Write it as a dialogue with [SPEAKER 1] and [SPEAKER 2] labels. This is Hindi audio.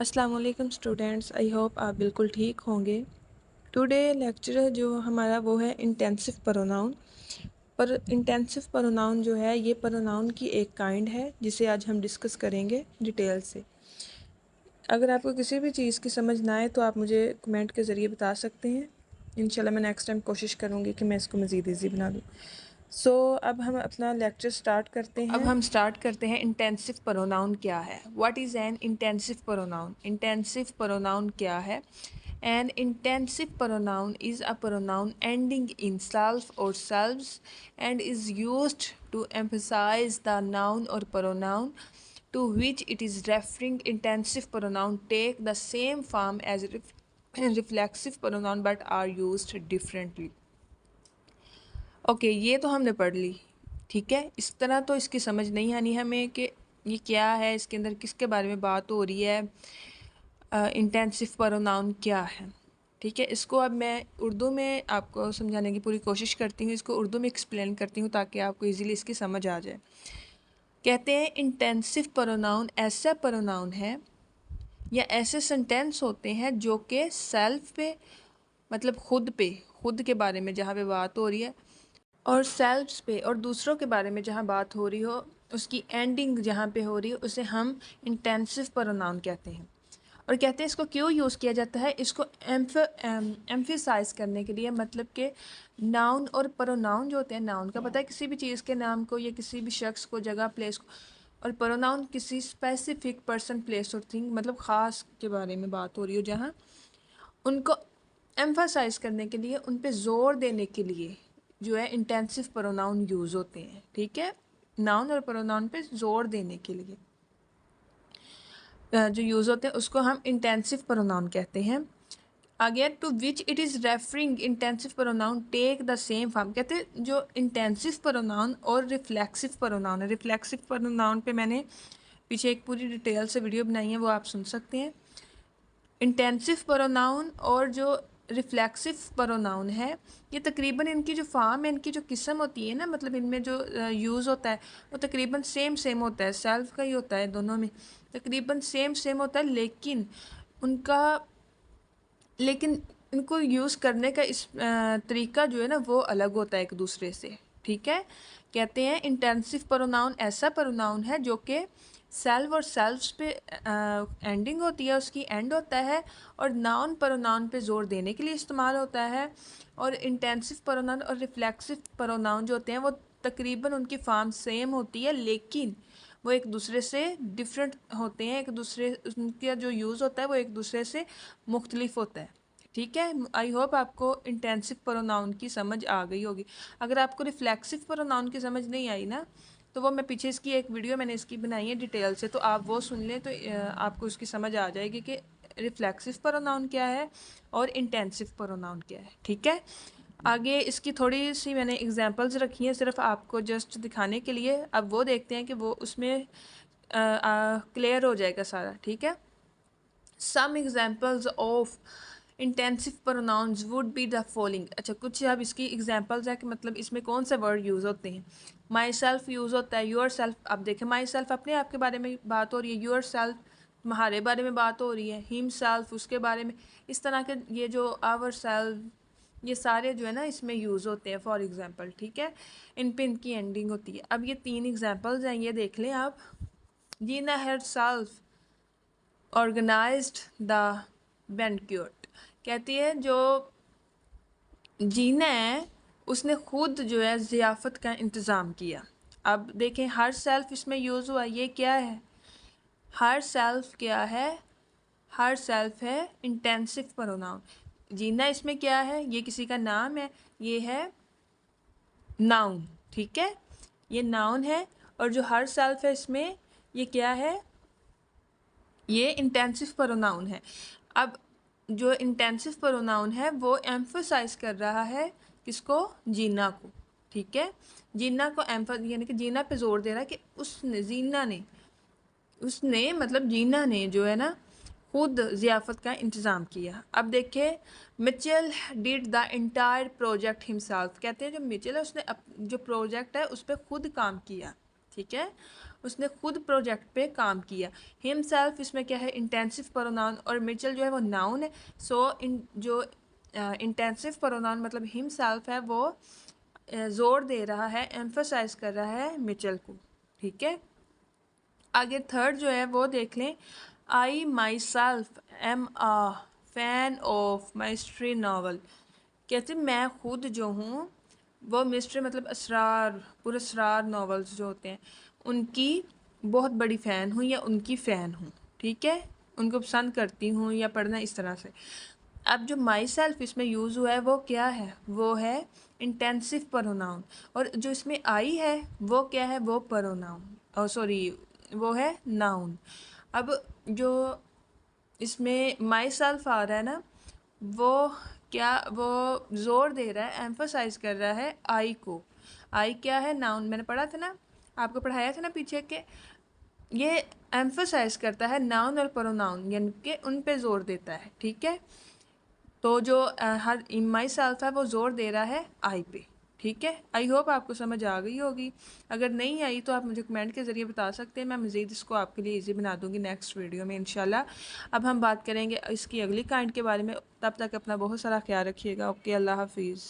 [SPEAKER 1] अस्सलाम वालेकुम स्टूडेंट्स, आई होप आप बिल्कुल ठीक होंगे। टुडे लेक्चर जो हमारा वो है इंटेंसिव प्रोनाउन। पर इंटेंसिव प्रोनाउन जो है ये प्रोनाउन की एक काइंड है जिसे आज हम डिस्कस करेंगे डिटेल से। अगर आपको किसी भी चीज़ की समझ ना आए तो आप मुझे कमेंट के ज़रिए बता सकते हैं। इंशाल्लाह मैं नेक्स्ट टाइम कोशिश करूँगी कि मैं इसको मज़ीद ईजी बना दूँ। अब हम अपना लेक्चर स्टार्ट करते हैं। अब हम स्टार्ट करते हैं इंटेंसिव प्रोनाउन क्या है। What is an intensive pronoun? Intensive pronoun क्या है? An intensive pronoun is a pronoun ending in self or selves and is used to emphasize the noun or pronoun to which it is referring. Intensive pronoun take the same form as reflexive pronoun but are used differently. Okay ये तो हमने पढ़ ली, ठीक है। इस तरह तो इसकी समझ नहीं आनी हमें कि ये क्या है, इसके अंदर किसके बारे में बात हो रही है, इंटेंसिव प्रोनाउन क्या है, ठीक है। इसको अब मैं उर्दू में आपको समझाने की पूरी कोशिश करती हूँ, इसको उर्दू में एक्सप्लेन करती हूँ ताकि आपको इजीली इसकी समझ आ जाए। कहते हैं इंटेंसिव प्रोनाउन ऐसा प्रोनाउन है या ऐसे सेंटेंस होते हैं जो कि सेल्फ पे मतलब खुद के बारे में जहाँ पे बात हो रही है और सेल्फ्स पे और दूसरों के बारे में जहाँ बात हो रही हो उसकी एंडिंग जहाँ पे हो रही हो उसे हम इंटेंसिव प्रोनाउन कहते हैं। और कहते हैं इसको क्यों यूज़ किया जाता है, इसको एम्फेसाइज करने के लिए, मतलब कि नाउन और प्रोनाउन जो होते हैं, नाउन का पता है किसी भी चीज़ के नाम को या किसी भी शख्स को, जगह, प्लेस को, और प्रोनाउन किसी स्पेसिफिक पर्सन, प्लेस और थिंग मतलब ख़ास के बारे में बात हो रही हो, जहाँ उनको एम्फासाइज करने के लिए, उन पे ज़ोर देने के लिए जो है इंटेंसिव प्रोनाउन यूज़ होते हैं, ठीक है। नाउन और प्रोनाउन पे ज़ोर देने के लिए जो यूज़ होते हैं उसको हम इंटेंसिव प्रोनाउन कहते हैं। आगे to which it is referring intensive pronoun take the same form. कहते हैं जो इंटेंसिव प्रोनाउन और रिफ्लेक्सिव प्रोनाउन है, रिफ्लेक्सिव प्रोनाउन पे मैंने पीछे एक पूरी डिटेल से वीडियो बनाई है, वो आप सुन सकते हैं। इंटेंसिव प्रोनाउन और जो रिफ्लेक्सिव प्रोनाउन है ये तकरीबन इनकी जो फॉर्म है, इनकी जो किस्म होती है ना, मतलब इनमें जो यूज़ होता है वो तकरीबन सेम होता है, सेल्फ का ही होता है, दोनों में तकरीबन सेम होता है, लेकिन इनको यूज़ करने का इस तरीका जो है ना वो अलग होता है एक दूसरे से, ठीक है। कहते हैं इंटेंसिव प्रोनाउन ऐसा प्रोनाउन है जो कि सेल्फ और सेल्फ्स पे एंडिंग होती है, उसकी एंड होता है, और नाउन प्रोनाउन पे ज़ोर देने के लिए इस्तेमाल होता है। और इंटेंसिव प्रोनाउन और रिफ्लेक्सिव प्रोनाउन जो होते हैं वो तकरीबन उनकी फॉर्म सेम होती है, लेकिन वो एक दूसरे से डिफरेंट होते हैं, एक दूसरे उनका जो यूज़ होता है वो एक दूसरे से मुख्तलिफ होता है, ठीक है। आई होप आपको इंटेंसिव प्रोनाउन की समझ आ गई होगी। अगर आपको रिफ्लेक्सिव प्रोनाउन की समझ नहीं आई ना तो वो मैं पीछे इसकी एक वीडियो मैंने इसकी बनाई है डिटेल से, तो आप वो सुन लें तो आपको उसकी समझ आ जाएगी कि रिफ्लेक्सिव प्रोनाउन क्या है और इंटेंसिव प्रोनाउन क्या है, ठीक है। आगे इसकी थोड़ी सी मैंने एग्जांपल्स रखी हैं सिर्फ आपको जस्ट दिखाने के लिए। अब वो देखते हैं कि वो उसमें क्लियर हो जाएगा सारा, ठीक है। Some examples of intensive pronouns would be the following. अच्छा, कुछ अब इसकी एग्जांपल्स है कि मतलब इसमें कौन से वर्ड यूज़ होते हैं। माई सेल्फ यूज़ होता है, योर सेल्फ। अब देखें, माई सेल्फ अपने आप के बारे में बात हो रही है, योर सेल्फ तुम्हारे बारे में बात हो रही है, हिम सेल्फ उसके बारे में। इस तरह के ये जो आवर सेल्फ, ये सारे जो है ना इसमें यूज़ होते हैं फॉर एग्ज़ाम्पल, ठीक है। इन पे इनकी एंडिंग होती है। अब ये 3 एग्जांपल्स हैं, ये देख लें आप। Gina herself organised the banquet. कहती है जो जीना है उसने खुद जो है ज़ियाफ़त का इंतज़ाम किया। अब देखें, हर सेल्फ इसमें यूज़ हुआ, ये क्या है, हर सेल्फ क्या है, हर सेल्फ है इंटेंसिव प्रोनाउन। जीना इसमें क्या है, ये किसी का नाम है, ये है नाउन, ठीक है, ये नाउन है। और जो हर सेल्फ है इसमें ये क्या है, ये इंटेंसिव प्रोनाउन है। अब जो इंटेंसिव प्रोनाउन है वो एम्फोसाइज कर रहा है किसको, जीना को, ठीक है। जीना को यानी कि जीना पे जोर दे रहा है कि उसने मतलब जीना ने जो है ना खुद ज़ियाफ़त का इंतज़ाम किया। अब देखिए, Mitchell did the entire project himself. कहते हैं जो मिचेल है उसने जो प्रोजेक्ट है उस पर खुद काम किया, ठीक है। उसने खुद प्रोजेक्ट पे काम किया। हिमसेल्फ इसमें क्या है, इंटेंसिव प्रोनाउन, और मिचेल जो है वो नाउन है। सो इन जो इंटेंसिव प्रोनाउन मतलब हिमसेल्फ है वो ज़ोर दे रहा है, एम्फोसाइज कर रहा है मिचेल को। ठीक है, आगे थर्ड जो है वो देख लें। I myself am a fan of mystery novel. कहते मैं खुद जो हूँ वो मिस्ट्री मतलब असरार, पुरअसरार नावल्स जो होते हैं उनकी बहुत बड़ी फ़ैन हूँ या उनकी फ़ैन हूँ। ठीक है, उनको पसंद करती हूँ या पढ़ना इस तरह से। अब जो माई सेल्फ इसमें यूज़ हुआ है वो क्या है, वो है इंटेंसिव प्रोनाउन, और जो इसमें आई है वो क्या है, वो प्रोनाउन, और सॉरी वो है नाउन। अब जो इसमें माई सेल्फ आ रहा है ना, वो क्या, वो ज़ोर दे रहा है, एम्फोसाइज कर रहा है आई को। आई क्या है, नाउन। मैंने पढ़ा था ना, आपको पढ़ाया था ना पीछे के, ये एम्फोसाइज करता है नाउन और प्रोनाउन, यानी कि उन पे ज़ोर देता है। ठीक है, तो जो हर माई सेल्फ है वो ज़ोर दे रहा है आई पे। ठीक है, आई होप आपको समझ आ गई होगी। अगर नहीं आई तो आप मुझे कमेंट के ज़रिए बता सकते हैं, मैं मज़ीद इसको आपके लिए इजी बना दूँगी नेक्स्ट वीडियो में इंशाल्लाह। अब हम बात करेंगे इसकी अगली काइंड के बारे में। तब तक अपना बहुत सारा ख्याल रखिएगा। ओके, अल्लाह हाफिज़।